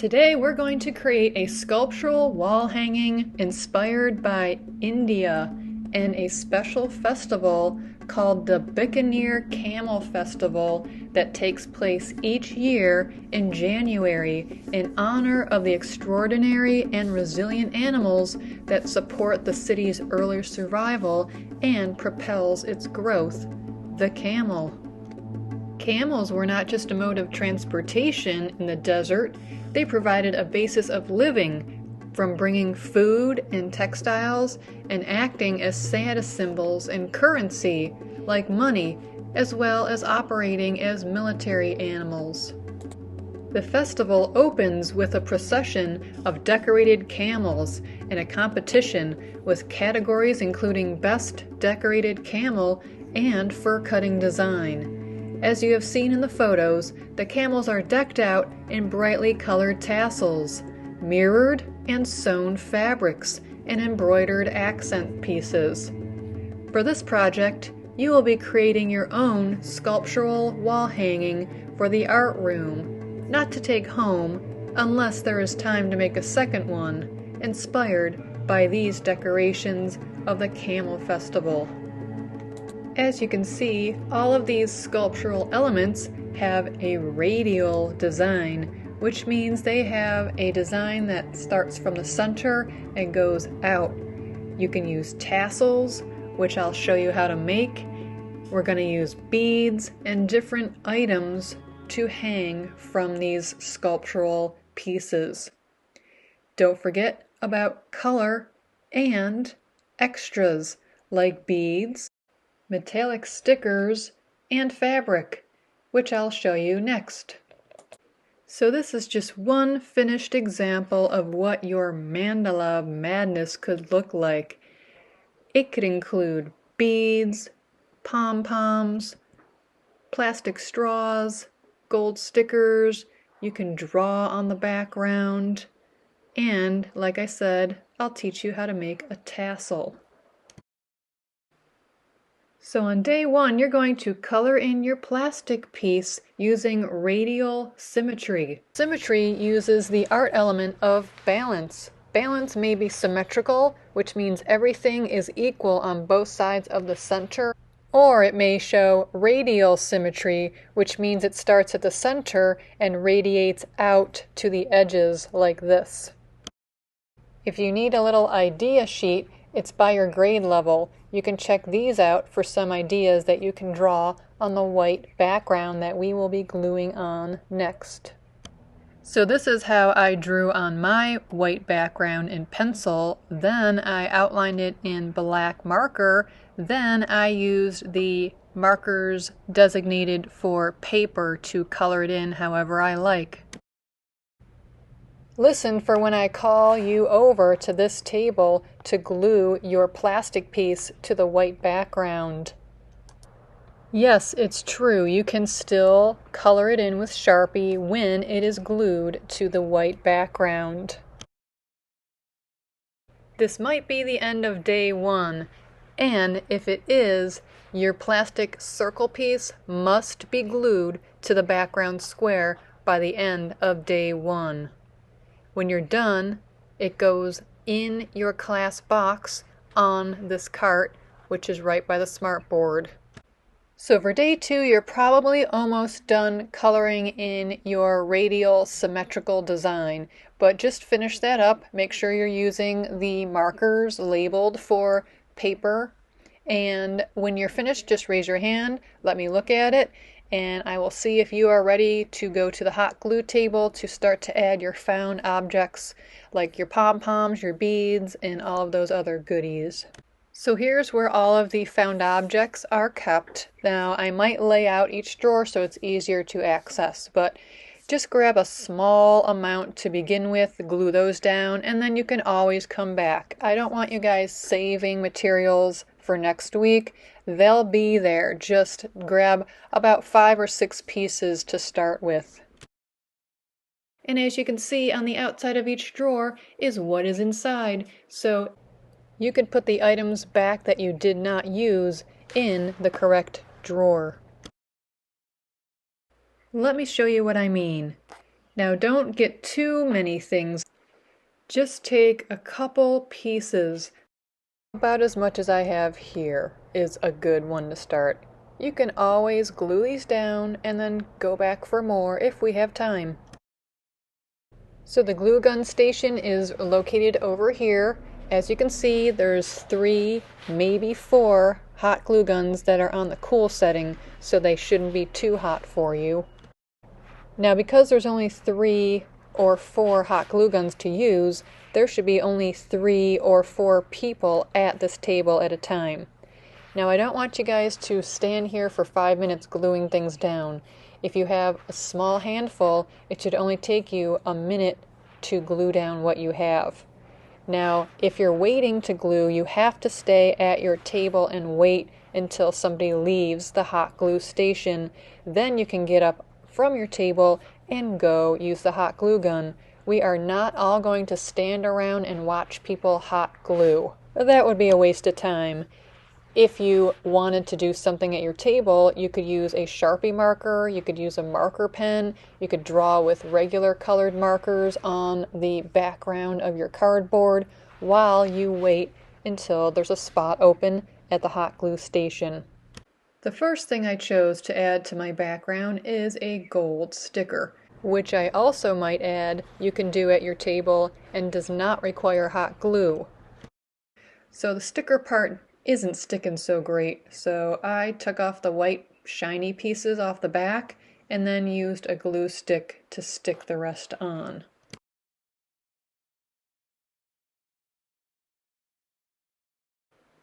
Today we're going to create a sculptural wall hanging inspired by India and a special festival called the Bikaner Camel Festival that takes place each year in January in honor of the extraordinary and resilient animals that support the city's early survival and propels its growth, the camel. Camels were not just a mode of transportation in the desert, they provided a basis of living, from bringing food and textiles and acting as status symbols and currency, like money, as well as operating as military animals. The festival opens with a procession of decorated camels and a competition with categories including Best Decorated Camel and Fur Cutting Design. As you have seen in the photos, the camels are decked out in brightly colored tassels, mirrored and sewn fabrics, and embroidered accent pieces. For this project, you will be creating your own sculptural wall hanging for the art room, not to take home unless there is time to make a second one, inspired by these decorations of the Camel Festival. As you can see, all of these sculptural elements have a radial design, which means they have a design that starts from the center and goes out. You can use tassels, which I'll show you how to make. We're going to use beads and different items to hang from these sculptural pieces. Don't forget about color and extras like beads, metallic stickers, and fabric, which I'll show you next. So this is just one finished example of what your mandala madness could look like. It could include beads, pom-poms, plastic straws, gold stickers. You can draw on the background, and like I said, I'll teach you how to make a tassel. So on day one, you're going to color in your plastic piece using Radial Symmetry. Symmetry uses the art element of balance. Balance may be symmetrical, which means everything is equal on both sides of the center, or it may show radial symmetry, which means it starts at the center and radiates out to the edges like this. If you need a little idea sheet, it's by your grade level. You can check these out for some ideas that you can draw on the white background that we will be gluing on next. So this is how I drew on my white background in pencil. Then I outlined it in black marker. Then I used the markers designated for paper to color it in however I like. Listen for when I call you over to this table to glue your plastic piece to the white background. Yes, it's true. You can still color it in with Sharpie when it is glued to the white background. This might be the end of day one, and if it is, your plastic circle piece must be glued to the background square by the end of day one. When you're done, it goes in your class box on this cart, which is right by the smartboard. So for day two, you're probably almost done coloring in your radial symmetrical design, but just finish that up. Make sure you're using the markers labeled for paper, and when you're finished, just raise your hand, let me look at it, and I will see if you are ready to go to the hot glue table to start to add your found objects like your pom-poms, your beads, and all of those other goodies. So here's where all of the found objects are kept. Now I might lay out each drawer so it's easier to access, but just grab a small amount to begin with, glue those down, and then you can always come back. I don't want you guys saving materials for next week. They'll be there. Just grab about 5 or 6 pieces to start with. And as you can see on the outside of each drawer is what is inside. So you could put the items back that you did not use in the correct drawer. Let me show you what I mean. Now don't get too many things. Just take a couple pieces. About as much as I have here is a good one to start. You can always glue these down and then go back for more if we have time. So the glue gun station is located over here. As you can see, there's 3, maybe 4 hot glue guns that are on the cool setting, so they shouldn't be too hot for you. Now because there's only 3 or 4 hot glue guns to use, there should be only 3 or 4 people at this table at a time. Now I don't want you guys to stand here for 5 minutes gluing things down. If you have a small handful, it should only take you a minute to glue down what you have. Now, if you're waiting to glue, you have to stay at your table and wait until somebody leaves the hot glue station. Then you can get up from your table and go use the hot glue gun. We are not all going to stand around and watch people hot glue. That would be a waste of time. If you wanted to do something at your table, you could use a Sharpie marker, you could use a marker pen, you could draw with regular colored markers on the background of your cardboard while you wait until there's a spot open at the hot glue station. The first thing I chose to add to my background is a gold sticker, which I also might add you can do at your table and does not require hot glue. So the sticker part isn't sticking so great, so I took off the white shiny pieces off the back and then used a glue stick to stick the rest on.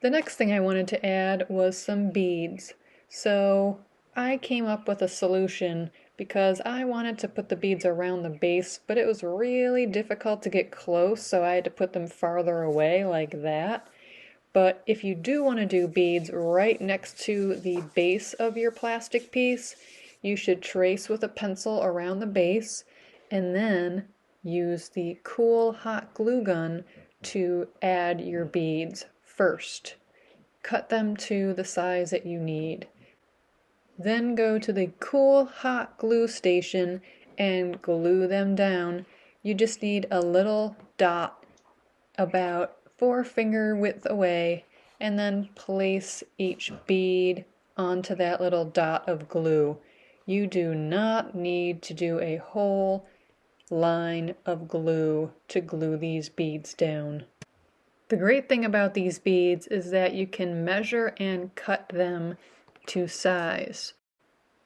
The next thing I wanted to add was some beads. So I came up with a solution because I wanted to put the beads around the base, but it was really difficult to get close, so I had to put them farther away like that. But if you do want to do beads right next to the base of your plastic piece, you should trace with a pencil around the base and then use the cool hot glue gun to add your beads first. Cut them to the size that you need. Then go to the cool hot glue station and glue them down. You just need a little dot about 4-finger width away, and then place each bead onto that little dot of glue. You do not need to do a whole line of glue to glue these beads down. The great thing about these beads is that you can measure and cut them to size.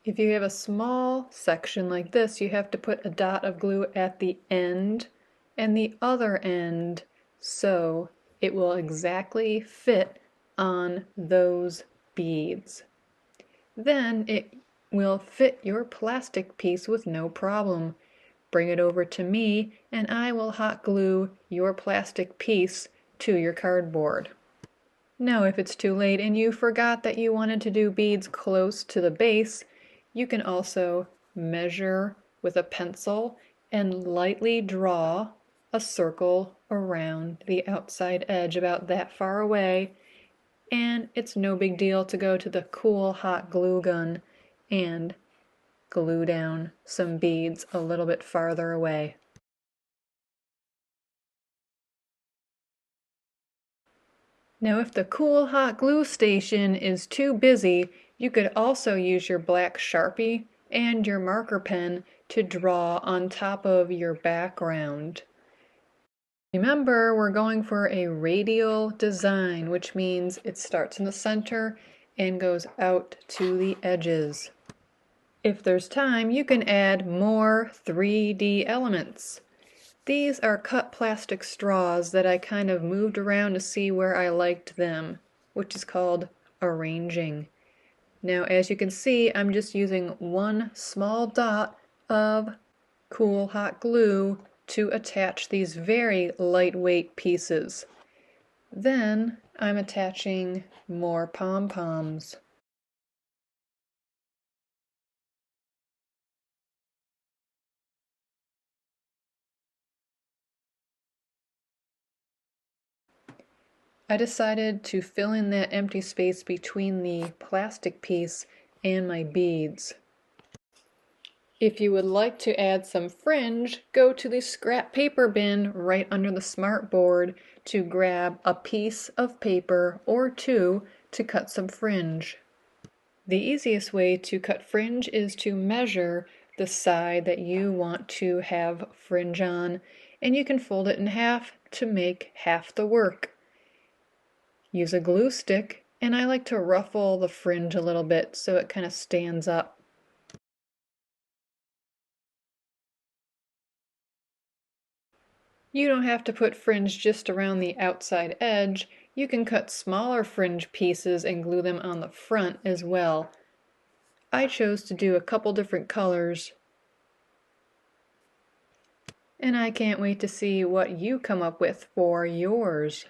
If you have a small section like this, you have to put a dot of glue at the end and the other end so it will exactly fit on those beads. Then it will fit your plastic piece with no problem. Bring it over to me and I will hot glue your plastic piece to your cardboard. Now if it's too late and you forgot that you wanted to do beads close to the base, you can also measure with a pencil and lightly draw a circle around the outside edge about that far away, and it's no big deal to go to the cool hot glue gun and glue down some beads a little bit farther away. Now if the cool hot glue station is too busy, you could also use your black Sharpie and your marker pen to draw on top of your background. Remember, we're going for a radial design, which means it starts in the center and goes out to the edges. If there's time, you can add more 3D elements. These are cut plastic straws that I kind of moved around to see where I liked them, which is called arranging. Now, as you can see, I'm just using one small dot of cool hot glue to attach these very lightweight pieces. Then I'm attaching more pom-poms. I decided to fill in that empty space between the plastic piece and my beads. If you would like to add some fringe, go to the scrap paper bin right under the smartboard to grab a piece of paper or two to cut some fringe. The easiest way to cut fringe is to measure the side that you want to have fringe on, and you can fold it in half to make half the work. Use a glue stick, and I like to ruffle the fringe a little bit so it kind of stands up. You don't have to put fringe just around the outside edge. You can cut smaller fringe pieces and glue them on the front as well. I chose to do a couple different colors, and I can't wait to see what you come up with for yours.